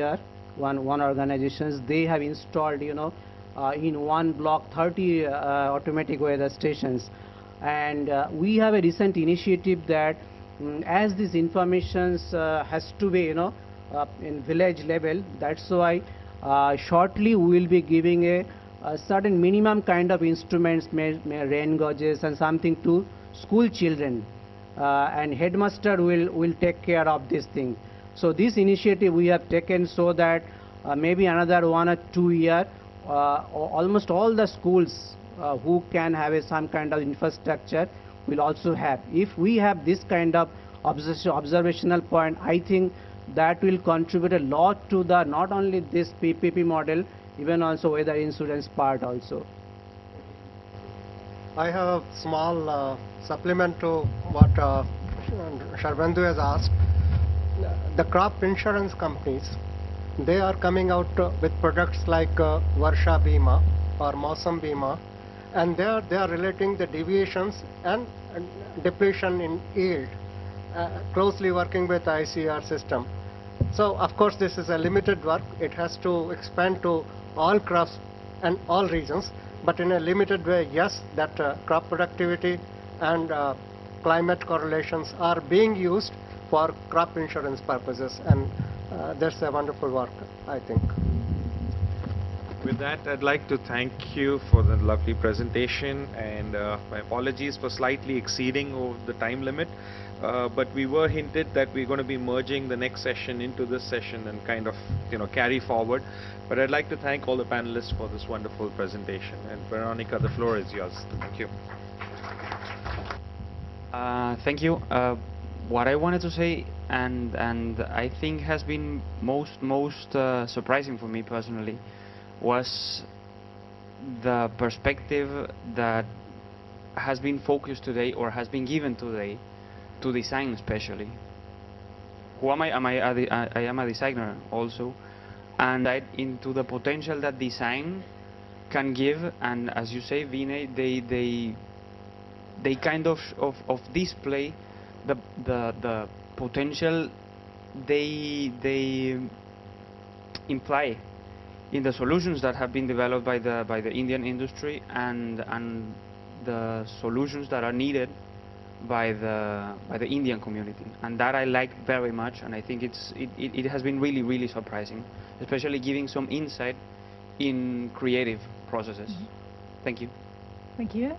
here, one organizations, they have installed, in one block 30 automatic weather stations. And we have a recent initiative that as this information has to be, in village level, that's why shortly we will be giving a certain minimum kind of instruments, rain gauges and something to school children. And headmaster will take care of this thing. So this initiative we have taken so that maybe another 1 or 2 years, almost all the schools who can have some kind of infrastructure will also have. If we have this kind of observational point, I think that will contribute a lot to the not only this PPP model, even also weather insurance part also. I have a small supplement to what Sharbandhu has asked. The crop insurance companies, they are coming out with products like Varsha Bima or Mausam Bima, and they are relating the deviations and depletion in yield, closely working with ICR system. So of course this is a limited work. It has to expand to all crops and all regions, but in a limited way, yes, that crop productivity and climate correlations are being used for crop insurance purposes, and that's a wonderful work, I think. With that, I'd like to thank you for the lovely presentation, and my apologies for slightly exceeding over the time limit, but we were hinted that we're going to be merging the next session into this session and kind of carry forward. But I'd like to thank all the panelists for this wonderful presentation. And Veronica, the floor is yours. Thank you. Thank you. What I wanted to say, and I think has been most surprising for me personally, was the perspective that has been focused today, or has been given today, to design especially. Who am I? I am a designer also, and into the potential that design can give. And as you say, Vinay, they kind of display the potential they imply in the solutions that have been developed by the Indian industry, and the solutions that are needed by the Indian community. And that I like very much, and I think it has been really surprising, especially giving some insight in creative processes. Thank you. Thank you.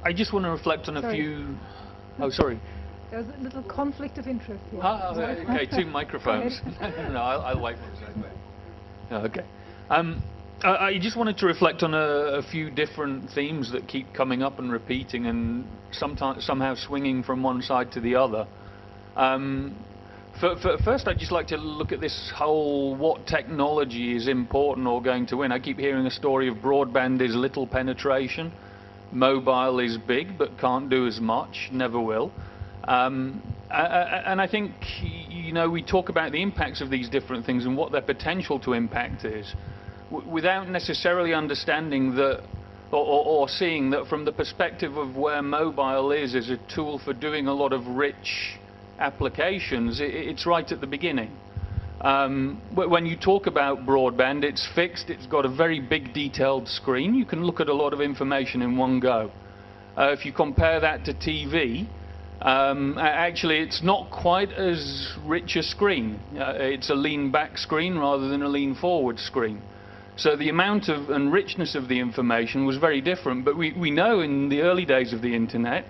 I just want to reflect on a few. Oh, sorry. There was a little conflict of interest here. Okay, 2 microphones. No, I'll wait for a second. Okay. I just wanted to reflect on a few different themes that keep coming up and repeating, and sometimes somehow swinging from one side to the other. First, I'd just like to look at this whole what technology is important or going to win. I keep hearing a story of broadband is little penetration, mobile is big but can't do as much, never will. And I think, we talk about the impacts of these different things and what their potential to impact is, without necessarily understanding that, or seeing that from the perspective of where mobile is as a tool for doing a lot of rich applications, it's right at the beginning. When you talk about broadband, it's fixed, it's got a very big detailed screen, you can look at a lot of information in one go. If you compare that to TV, actually it's not quite as rich a screen. It's a lean back screen rather than a lean forward screen. So the amount of and richness of the information was very different. But we know in the early days of the internet,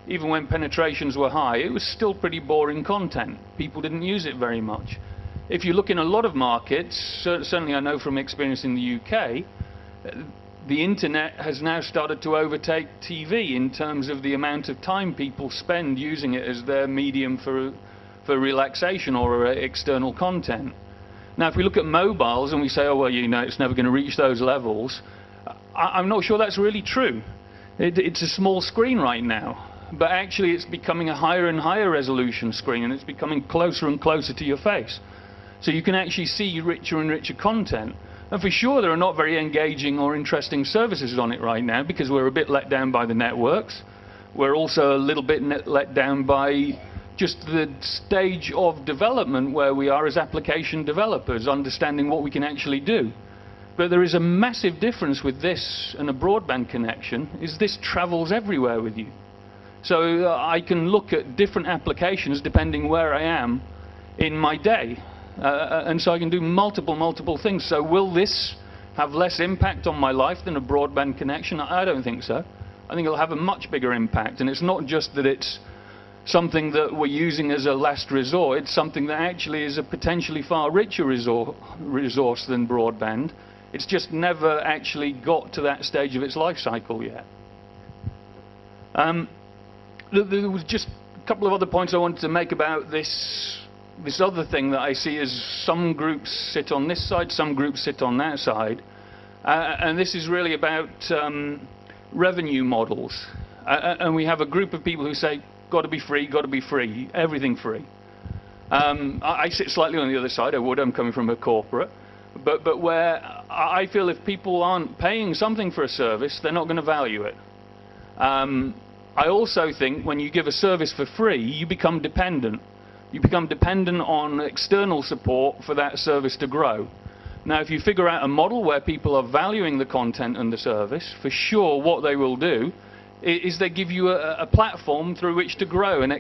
even when penetrations were high, it was still pretty boring content. People didn't use it very much. If you look in a lot of markets, certainly I know from experience in the UK, the internet has now started to overtake TV in terms of the amount of time people spend using it as their medium for relaxation or external content. Now, if we look at mobiles and we say, oh, well, it's never going to reach those levels, I'm not sure that's really true. It's a small screen right now, but actually it's becoming a higher and higher resolution screen, and it's becoming closer and closer to your face. So you can actually see richer and richer content. And for sure, there are not very engaging or interesting services on it right now, because we're a bit let down by the networks. We're also a little bit let down by just the stage of development where we are as application developers, understanding what we can actually do. But there is a massive difference with this and a broadband connection, is this travels everywhere with you. So I can look at different applications depending where I am in my day. And so I can do multiple things. So will this have less impact on my life than a broadband connection? I don't think so. I think it'll have a much bigger impact. And it's not just that it's something that we're using as a last resort, it's something that actually is a potentially far richer resource than broadband. It's just never actually got to that stage of its life cycle yet. There was just a couple of other points I wanted to make about this other thing that I see as some groups sit on this side, some groups sit on that side. And this is really about revenue models. And we have a group of people who say, got to be free, everything free. I sit slightly on the other side, I'm coming from a corporate. But where I feel if people aren't paying something for a service, they're not going to value it. I also think when you give a service for free, you become dependent. You become dependent on external support for that service to grow. Now, if you figure out a model where people are valuing the content and the service, for sure what they will do is they give you a platform through which to grow and